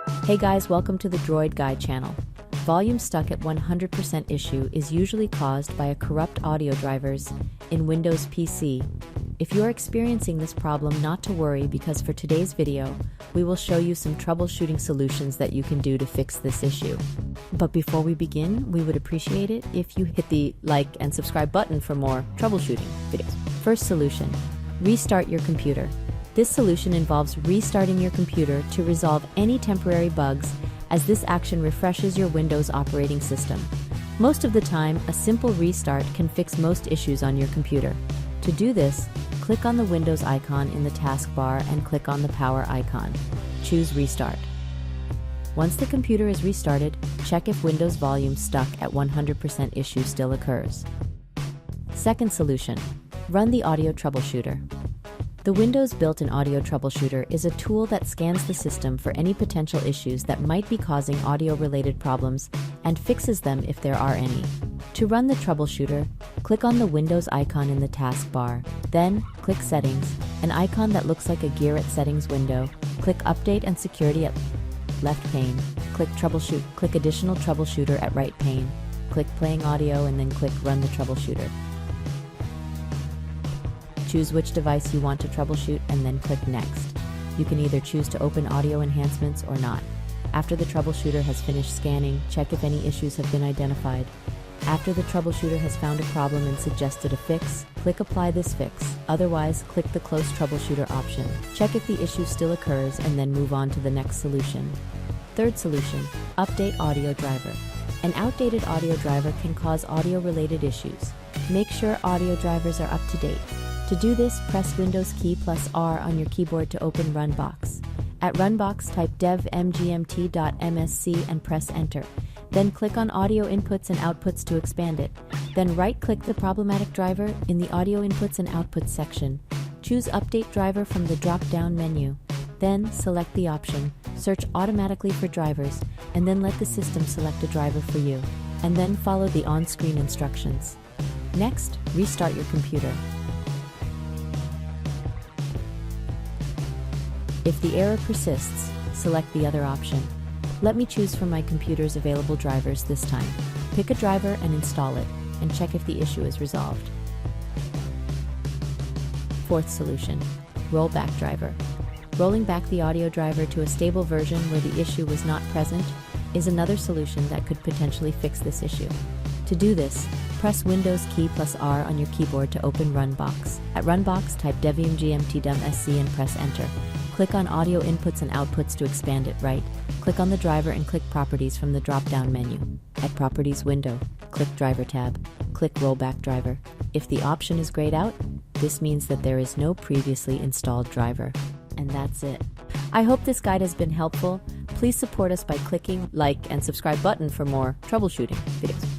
Hey guys, welcome to the Droid Guy channel. Volume stuck at 100% issue is usually caused by a corrupt audio drivers in Windows PC. If you're experiencing this problem, not to worry, because for today's video, we will show you some troubleshooting solutions that you can do to fix this issue. But before we begin, we would appreciate it if you hit the like and subscribe button for more troubleshooting videos. First solution, restart your computer. This solution involves restarting your computer to resolve any temporary bugs, as this action refreshes your Windows operating system. Most of the time, a simple restart can fix most issues on your computer. To do this, click on the Windows icon in the taskbar and click on the power icon. Choose Restart. Once the computer is restarted, check if Windows volume stuck at 100% issue still occurs. Second solution, run the Audio Troubleshooter. The Windows built-in Audio Troubleshooter is a tool that scans the system for any potential issues that might be causing audio-related problems and fixes them if there are any. To run the troubleshooter, click on the Windows icon in the taskbar, then click Settings, an icon that looks like a gear at Settings window. Click Update and Security at left pane. Click Troubleshoot. Click Additional Troubleshooter at right pane. Click Playing Audio and then click Run the Troubleshooter. Choose which device you want to troubleshoot and then click Next. You can either choose to open audio enhancements or not. After the troubleshooter has finished scanning, check if any issues have been identified. After the troubleshooter has found a problem and suggested a fix, click Apply this fix. Otherwise, click the Close Troubleshooter option. Check if the issue still occurs and then move on to the next solution. Third solution, update audio driver. An outdated audio driver can cause audio-related issues. Make sure audio drivers are up to date. To do this, press Windows key plus R on your keyboard to open Runbox. At Runbox, type dev.mgmt.msc and press Enter. Then click on Audio Inputs and Outputs to expand it. Then right-click the problematic driver in the Audio Inputs and Outputs section. Choose Update Driver from the drop-down menu. Then select the option, Search automatically for drivers, and then let the system select a driver for you. And then follow the on-screen instructions. Next, restart your computer. If the error persists, select the other option. Let me choose from my computer's available drivers this time. Pick a driver and install it, and check if the issue is resolved. Fourth solution, rollback driver. Rolling back the audio driver to a stable version where the issue was not present is another solution that could potentially fix this issue. To do this, press Windows key plus R on your keyboard to open Runbox. At Runbox, type dev.mgmt.msc and press Enter. Click on Audio Inputs and Outputs to expand it. Click on the driver and click Properties from the drop-down menu. At Properties window, click Driver tab. Click Rollback driver. If the option is grayed out, this means that there is no previously installed driver. And that's it. I hope this guide has been helpful. Please support us by clicking like and subscribe button for more troubleshooting videos.